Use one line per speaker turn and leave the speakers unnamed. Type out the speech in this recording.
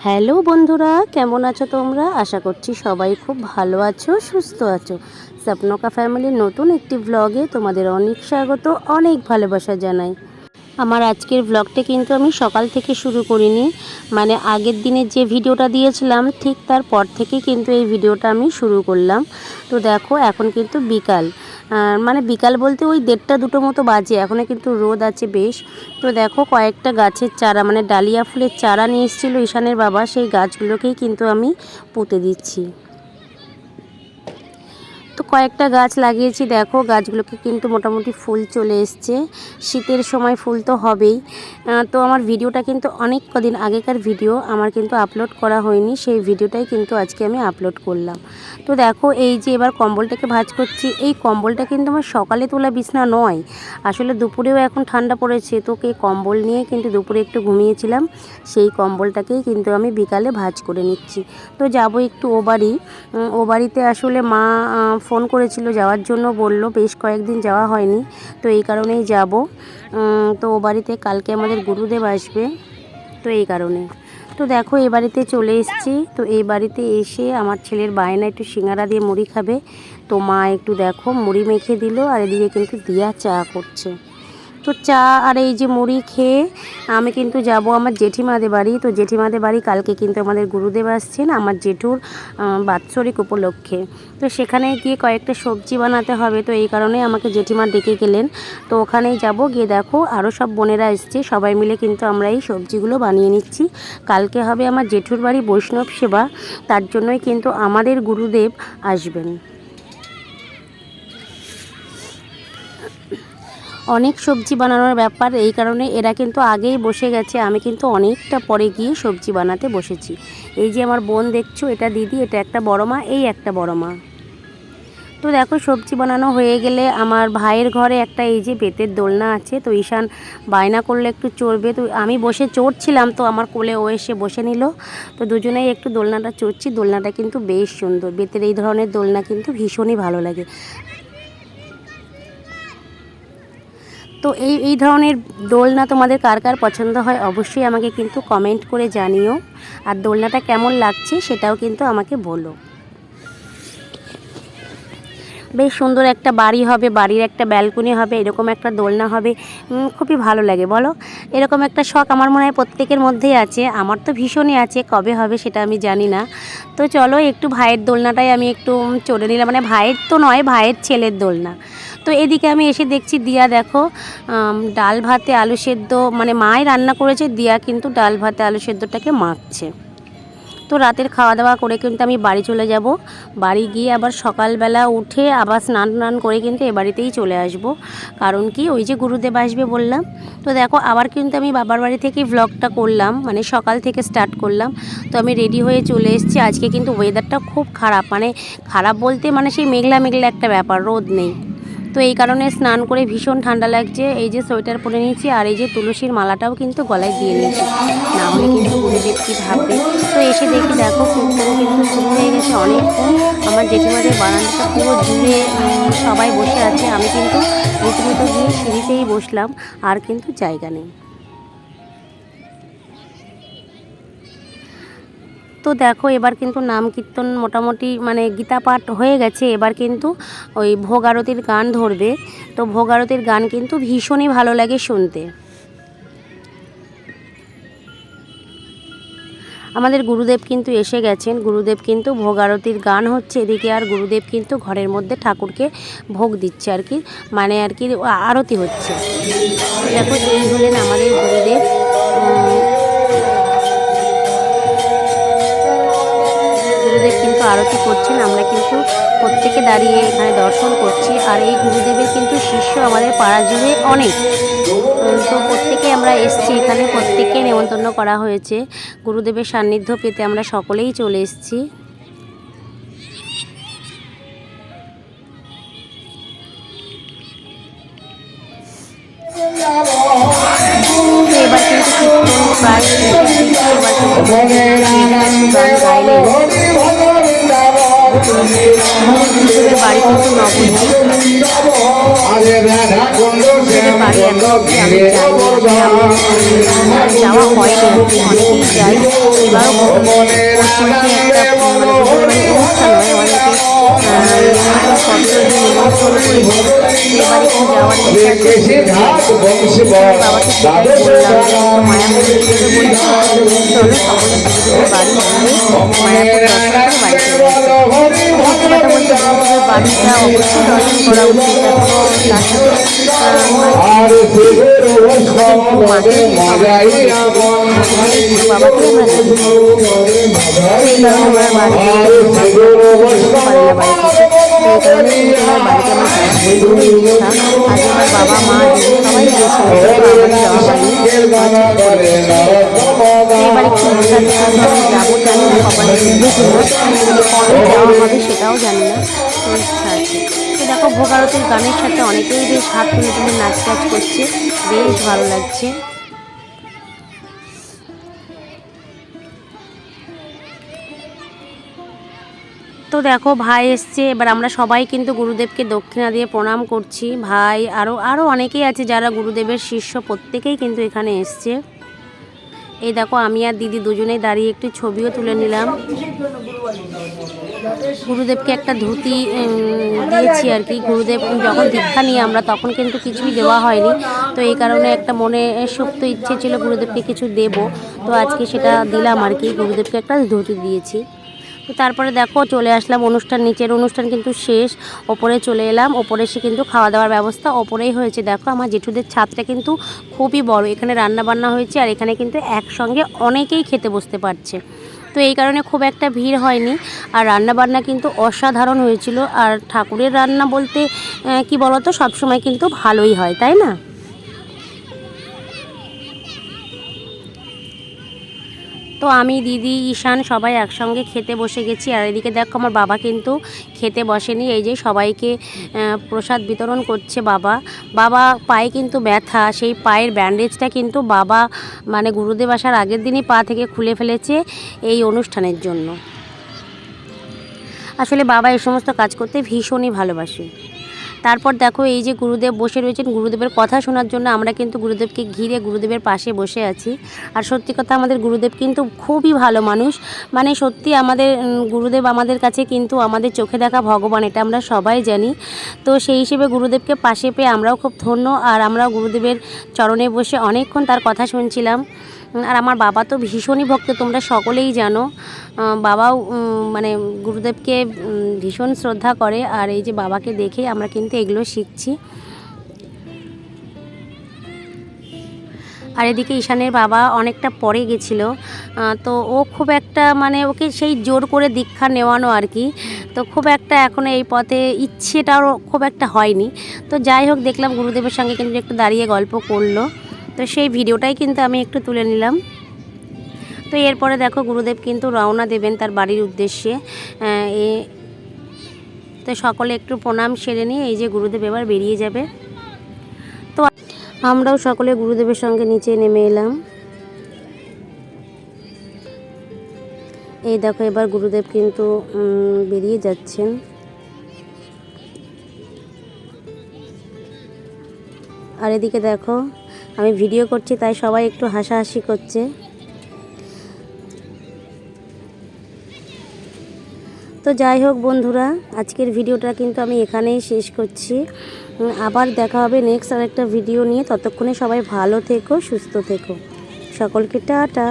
Hello বন্ধুরা, কেমন আছো তোমরা? আশা করছি সবাই খুব ভালো আছো, সুস্থ আছো। স্বপ্নকা ফ্যামিলির নতুন একটি ব্লগে তোমাদের অনেক স্বাগত, অনেক ভালোবাসা জানাই। আমার আজকের ব্লগটা কিন্তু আমি সকাল থেকে শুরু করিনি, মানে আগের দিনে যে ভিডিওটা দিয়েছিলাম ঠিক তারপর থেকে কিন্তু এই ভিডিওটা আমি শুরু করলাম। তো দেখো এখন কিন্তু বিকাল, মানে বিকাল বলতে ওই 1:30-2টো মতো বাজে। এখনও কিন্তু রোদ আছে বেশ। তো দেখো কয়েকটা গাছের চারা, মানে ডালিয়া ফুলের চারা নিয়ে এসেছিলো ঈশানের বাবা, সেই গাছগুলোকেই কিন্তু আমি পুঁতে দিচ্ছি। তো কয়েকটা গাছ লাগিয়েছি, দেখো গাছগুলোকে কিন্তু মোটামুটি ফুল চলে এসছে। শীতের সময় ফুল তো হবেই। তো আমার ভিডিওটা কিন্তু অনেক কদিন আগেকার ভিডিও, আমার কিন্তু আপলোড করা হয়নি, সেই ভিডিওটাই কিন্তু আজকে আমি আপলোড করলাম। তো দেখো এই যে এবার কম্বলটাকে ভাঁজ করছি। এই কম্বলটা কিন্তু আমার সকালে তোলা বিছনা নয়, আসলে দুপুরেও এখন ঠান্ডা পড়েছে, তো এই কম্বল নিয়ে কিন্তু দুপুরে একটু ঘুমিয়েছিলাম, সেই কম্বলটাকেই কিন্তু আমি বিকালে ভাঁজ করে নিচ্ছি। তো যাবো একটু ও বাড়িতে আসলে মা ফোন করেছিল যাওয়ার জন্য, বলল বেশ কয়েকদিন যাওয়া হয়নি, তো এই কারণেই যাব। তো ও বাড়িতে কালকে আমাদের গুরুদেব আসবে, তো এই কারণে। তো দেখো এই বাড়িতে চলে এসেছি। তো এই বাড়িতে এসে আমার ছেলের বায়না একটু সিঙ্গারা দিয়ে মুড়ি খাবে, তো মা একটু দেখো মুড়ি মেখে দিল, আর এদিকে কিন্তু দিয়া চা করছে। তো চা আর এই যে মুড়ি খেয়ে আমি কিন্তু যাব আমার জেঠিমাদের বাড়ি। তো জেঠিমাদের বাড়ি কালকে কিন্তু আমাদের গুরুদেব আসছেন আমার জেঠুর বাৎসরিক উপলক্ষে। তো সেখানে গিয়ে কয়েকটা সবজি বানাতে হবে, তো এই কারণে আমাকে জেঠিমা ডেকে গেলেন। তো ওখানেই যাব, গিয়ে দেখো আরও সব বোনেরা এসছে, সবাই মিলে কিন্তু আমরা এই সবজিগুলো বানিয়ে নিচ্ছি। কালকে হবে আমার জেঠুর বাড়ি বৈষ্ণব সেবা, তার জন্যই কিন্তু আমাদের গুরুদেব আসবেন। অনেক সবজি বানানোর ব্যাপার, এই কারণে এরা কিন্তু আগেই বসে গেছে, আমি কিন্তু অনেকটা পরে গিয়ে সবজি বানাতে বসেছি। এই যে আমার বোন দেখছো, এটা দিদি, এটা একটা বড় মা, এই একটা বড় মা। তো দেখো সবজি বানানো হয়ে গেলে আমার ভাইয়ের ঘরে একটা এই যে বেতের দোলনা আছে, তো ঈশান বায়না করলে একটু চড়বে, তো আমি বসে চড়ছিলাম, তো আমার কোলে ও এসে বসে নিল, তো দুজনেই একটু দোলনাটা চড়ছি। দোলনাটা কিন্তু বেশ সুন্দর, বেতের এই ধরনের দোলনা কিন্তু ভীষণই ভালো লাগে। তো এই ধরনের দোলনা তোমাদের কার কার পছন্দ হয় অবশ্যই আমাকে কিন্তু কমেন্ট করে জানিও, আর দোলনাটা কেমন লাগছে সেটাও কিন্তু আমাকে বলো। বেশ সুন্দর একটা বাড়ি হবে, বাড়ির একটা ব্যালকনি হবে, এরকম একটা দোলনা হবে, খুবই ভালো লাগে বলো। এরকম একটা শখ আমার মনে হয় প্রত্যেকের মধ্যেই আছে, আমার তো ভীষণই আছে, কবে হবে সেটা আমি জানি না। তো চলো একটু ভাইয়ের দোলনাটাই আমি একটু চড়ে নিলাম, মানে ভাইয়ের তো নয়, ভাইয়ের ছেলের দোলনা। তো এদিকে আমি এসে দেখছি দিয়া দেখো ডাল ভাতে আলু সেদ্ধ, মানে মাই রান্না করেছে, দিয়া কিন্তু ডাল ভাতে আলু সেদ্ধটাকে মাখছে। তো রাতের খাওয়া দাওয়া করে কিন্তু আমি বাড়ি চলে যাব। বাড়ি গিয়ে আবার সকালবেলা উঠে আবার স্নান করে কিন্তু এ বাড়িতেই চলে আসব, কারণ কি ওই যে গুরুদেব আসবে বললাম। তো দেখো আবার কিন্তু আমি বাবার বাড়ি থেকেই ভ্লগটা করলাম, মানে সকাল থেকে স্টার্ট করলাম। তো আমি রেডি হয়ে চলে এসেছি। আজকে কিন্তু ওয়েদারটা খুব খারাপ, মানে খারাপ বলতে মানে সেই মেঘলা মেঘলা একটা ব্যাপার, রোদ নেই। তো এই কারণে স্নান করে ভীষণ ঠান্ডা লাগছে, এই যে সোয়েটার পরে নিয়েছি, আর এই যে তুলসীর মালাটাও কিন্তু গলায় দিয়ে নিয়েছি, না হলে কিন্তু গুরুদেব কি ভাববে। তো এসে দেখি দেখো কীর্তন কিন্তু শুরু হয়ে গেছে অনেকক্ষণ। আমার জেঠিমাদের বারান্দাটা পুরো জুড়ে সবাই বসে আছে, আমি কিন্তু রীতিমতো গিয়ে সিঁড়িতেই বসলাম, আর কিন্তু জায়গা নেই। তো দেখো এবার কিন্তু নাম কীর্তন মোটামুটি মানে গীতা পাঠ হয়ে গেছে, এবার কিন্তু ওই ভোগ আরতির গান ধরবে। তো ভোগ আরতির গান কিন্তু ভীষণই ভালো লাগে শুনতে। আমাদের গুরুদেব কিন্তু এসে গেছেন, গুরুদেব কিন্তু ভোগ আরতির গান হচ্ছে এদিকে, আর গুরুদেব কিন্তু ঘরের মধ্যে ঠাকুরকে ভোগ দিচ্ছে আর কি, মানে আর কি আরতি হচ্ছে। দেখো এই হলেন আমাদের গুরুদেব। গুরুদেব কিন্তু আরতি করছেন, আমরা কিন্তু প্রত্যেকে দাঁড়িয়ে এখানে দর্শন করছি। আর এই গুরুদেবের কিন্তু শিষ্য আমাদের পাড়া জুড়ে অনেক, তো প্রত্যেকে আমরা এসছি এখানে, প্রত্যেককে নেমন্তন্ন করা হয়েছে। গুরুদেবের সান্নিধ্য পেতে আমরা সকলেই চলে এসেছি। এবার কিন্তু কীর্তন প্রায় গান গাইলেন। বাড়ি কিন্তু নবদ্বীপ। গুরুদেবের বাড়ি এখন অবধি আমি যাইনি, যাওয়া হয়নি, অনেকেই যাই। এবারও প্রত্যেকে একটা মানে গুরুদেবের অনুষ্ঠান হয়, অনেকে নিমন্ত্রণ পত্র দিয়ে নিমন্ত্রণ করেছে। এবার একটু যাওয়ার ইচ্ছা আছে, বাবাকে সেটাই বললাম যে তো মায়াপুর যেতে বলছি, চলো সকলে গুরুদেবের বাড়ি ঘুরে মায়াপুর দর্শন করে বাড়ি চলে আসি। সত্যি কথা বলতে গুরুদেবের বাড়িটা অবশ্যই দর্শন করা উচিত। এখনও তার সাথে মাকে বাবাকে আমরা দেখি, এই কারণে আমার বাড়িতে পারে না বাড়ি থেকে, এই কারণে কিন্তু আমার বাড়িতে আমার প্রচুর ইচ্ছা। আগে আমার বাবা মা সবাই গিয়েছিল, আমাদের যাওয়া হয়নি। এবার একটু ইচ্ছা আছে, আমি যাবো, জানি না সবাই দেখবে কিনা, কবে যাওয়া হবে সেটাও জানি না, তো ইচ্ছা আছে। তো দেখো ভোগারতির গানের সাথে অনেকেই বেশ হাত তুলে তুলে নাচ টাচ করছে, বেশ ভালো লাগছে। তো দেখো ভাই এসছে, এবার আমরা সবাই কিন্তু গুরুদেবকে দক্ষিণা দিয়ে প্রণাম করছি। ভাই আরও অনেকেই আছে যারা গুরুদেবের শিষ্য, প্রত্যেকেই কিন্তু এখানে এসছে। এই দেখো আমি আর দিদি দুজনেই দাঁড়িয়ে একটু ছবিও তুলে নিলাম। গুরুদেবকে একটা ধুতি দিয়েছি আর কি। গুরুদেব যখন দীক্ষা নিয়ে আমরা তখন কিন্তু কিছুই দেওয়া হয়নি, তো এই কারণে একটা মনে সুপ্ত ইচ্ছে ছিল গুরুদেবকে কিছু দেব, তো আজকে সেটা দিলাম আর কি। গুরুদেবকে একটা ধুতি দিয়েছি। তো তারপরে দেখো চলে আসলাম অনুষ্ঠান, নিচের অনুষ্ঠান কিন্তু শেষ, ওপরে চলে এলাম। ওপরে এসে কিন্তু খাওয়া দাওয়ার ব্যবস্থা ওপরেই হয়েছে। দেখো আমার জেঠুদের ছাদটা কিন্তু খুবই বড়, এখানে রান্না বান্না হয়েছে, আর এখানে কিন্তু একসঙ্গে অনেকেই খেতে বসতে পারছে, তো এই কারণে খুব একটা ভিড় হয়নি। আর রান্না বান্না কিন্তু অসাধারণ হয়েছিল। আর ঠাকুরের রান্না বলতে কি বলতো, সবসময় কিন্তু ভালোই হয়, তাই না? তো আমি দিদি ঈশান সবাই একসঙ্গে খেতে বসে গেছি। আর এদিকে দেখো আমার বাবা কিন্তু খেতে বসেনি, এই যে সবাইকে প্রসাদ বিতরণ করছে বাবা। বাবা পায়ে কিন্তু ব্যথা, সেই পায়ের ব্যান্ডেজটা কিন্তু বাবা মানে গুরুদেব আসার আগের দিনই পা থেকে খুলে ফেলেছে এই অনুষ্ঠানের জন্য। আসলে বাবা এই সমস্ত কাজ করতে ভীষণই ভালোবাসে। তারপর দেখো এই যে গুরুদেব বসে রয়েছেন, গুরুদেবের কথা শোনার জন্য আমরা কিন্তু গুরুদেবকে ঘিরে গুরুদেবের পাশে বসে আছি। আর সত্যি কথা আমাদের গুরুদেব কিন্তু খুবই ভালো মানুষ, মানে সত্যি আমাদের গুরুদেব আমাদের কাছে কিন্তু আমাদের চোখে দেখা ভগবান, এটা আমরা সবাই জানি। তো সেই হিসেবে গুরুদেবকে পাশে পেয়ে আমরাও খুব ধন্য। আর আমরাও গুরুদেবের চরণে বসে অনেকক্ষণ তার কথা শুনছিলাম। আর আমার বাবা তো ভীষণই ভক্ত, তোমরা সকলেই জানো। বাবাও মানে গুরুদেবকে ভীষণ শ্রদ্ধা করে। আর এই যে বাবাকে দেখে আমরা কিন্তু এগুলো শিখছি। আর এদিকে ঈশানের বাবা অনেকটা পরে গেছিলো, তো ও খুব একটা মানে ওকে সেই জোর করে দীক্ষা নেওয়ানো আর কি, তো খুব একটা এখনও এই পথে ইচ্ছেটাও খুব একটা হয়নি। তো যাই হোক, দেখলাম গুরুদেবের সঙ্গে কিন্তু একটু দাঁড়িয়ে গল্প করলো, তো সেই ভিডিওটাই কিন্তু আমি একটু তুলে নিলাম। তো এরপরে দেখো গুরুদেব কিন্তু রওনা দেবেন তার বাড়ির উদ্দেশ্যে। তো সকলে একটু প্রণাম সেরে নিয়ে এই যে গুরুদেব এবার বেরিয়ে যাবে। তো আমরাও সকলে গুরুদেবের সঙ্গে নিচে নেমে এলাম। এই দেখো এবার গুরুদেব কিন্তু বেরিয়ে যাচ্ছেন। আর এদিকে দেখো আমি ভিডিও করছি, তাই সবাই একটু হাসাহাসি করছে। তো যাই হোক বন্ধুরা, আজকের ভিডিওটা কিন্তু আমি এখানেই শেষ করছি। আবার দেখা হবে নেক্সট আরেকটা ভিডিও নিয়ে। ততক্ষণে সবাই ভালো থেকো, সুস্থ থেকো। সকলকে টাটা।